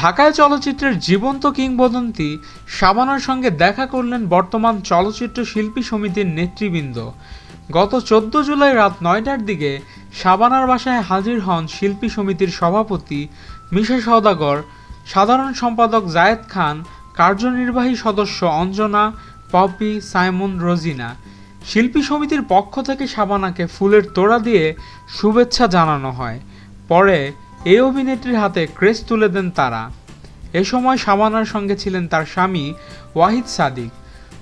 ঢাকায় চলচ্চিত্রের জীবন্ত কিংবদন্তি শাবানার সঙ্গে দেখা করলেন বর্তমান চলচ্চিত্র শিল্পী সমিতির নেতৃবৃন্দ। গত 14 জুলাই রাত 9টার দিকে শাবানার বাসায় হাজির হন শিল্পী সমিতির সভাপতি মিশা সওদাগর, সাধারণ সম্পাদক জায়েদ খান, কার্যনির্বাহী সদস্য অঞ্জনা, পপি, সাইমন, রোজিনা। শিল্পী সমিতির পক্ষ থেকে শাবানাকে ফুলের তোড়া দিয়ে শুভেচ্ছা জানানো হয়। পরে এই অভিনেত্রীর হাতে ক্রেস্ট তুলে দেন তারা। এ সময় শাবানার সঙ্গে ছিলেন তার স্বামী ওয়াহিদ সাদিক।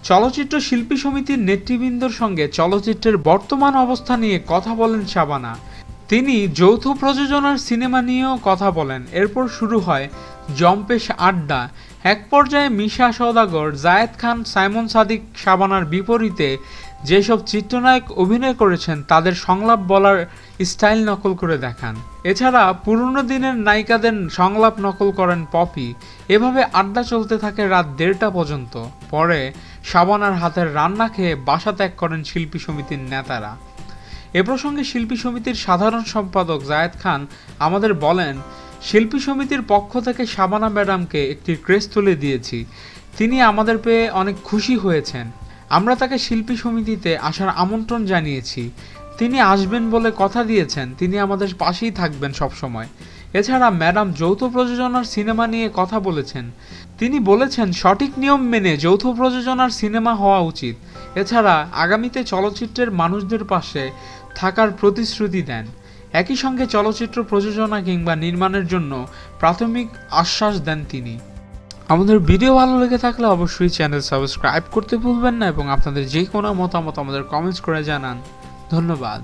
চলচ্চিত্র শিল্পী সমিতির নেতৃবৃন্দর সঙ্গে চলচ্চিত্রের বর্তমান অবস্থা নিয়ে কথা বলেন শাবানা। তিনি যৌথ প্রযোজনার সিনেমা নিয়েও কথা বলেন। এরপর শুরু হয় জম্পেশ আড্ডা। এক পর্যায়ে মিশা সওদাগর, জায়েদ খান, সাইমন সাদিক শাবানার বিপরীতে যেসব চিত্রনায়ক অভিনয় করেছেন তাদের সংলাপ বলার স্টাইল নকল করে দেখান। এছাড়া পুরনো দিনের নায়িকাদের সংলাপ নকল করেন পপি। এভাবে আড্ডা চলতে থাকে রাত 1:30টা পর্যন্ত। পরে শাবানার হাতের রান্না খেয়ে বাসা ত্যাগ করেন শিল্পী সমিতির নেতারা। এ প্রসঙ্গে শিল্পী সমিতির সাধারণ সম্পাদক জায়েদ খান আমাদের বলেন, শিল্পী সমিতির পক্ষ থেকে শাবানা ম্যাডামকে একটি ক্রেস্ট তুলে দিয়েছি। তিনি আমাদের পেয়ে অনেক খুশি হয়েছেন। আমরা তাকে শিল্পী সমিতিতে আসার আমন্ত্রণ জানিয়েছি। তিনি আসবেন বলে কথা দিয়েছেন। তিনি আমাদের পাশেই থাকবেন সবসময়। এছাড়া ম্যাডাম যৌথ প্রযোজনার সিনেমা নিয়ে কথা বলেছেন। তিনি বলেছেন সঠিক নিয়ম মেনে যৌথ প্রযোজনার সিনেমা হওয়া উচিত। এছাড়া আগামীতে চলচ্চিত্রের মানুষদের পাশে থাকার প্রতিশ্রুতি দেন। একই সঙ্গে চলচ্চিত্র প্রযোজনা কিংবা নির্মাণের জন্য প্রাথমিক আশ্বাস দেন তিনি। আমাদের ভিডিও ভালো লেগে থাকলে অবশ্যই চ্যানেল সাবস্ক্রাইব করতে ভুলবেন না এবং আপনাদের যে কোনো মতামত আমাদের কমেন্টস করে জানান। ধন্যবাদ।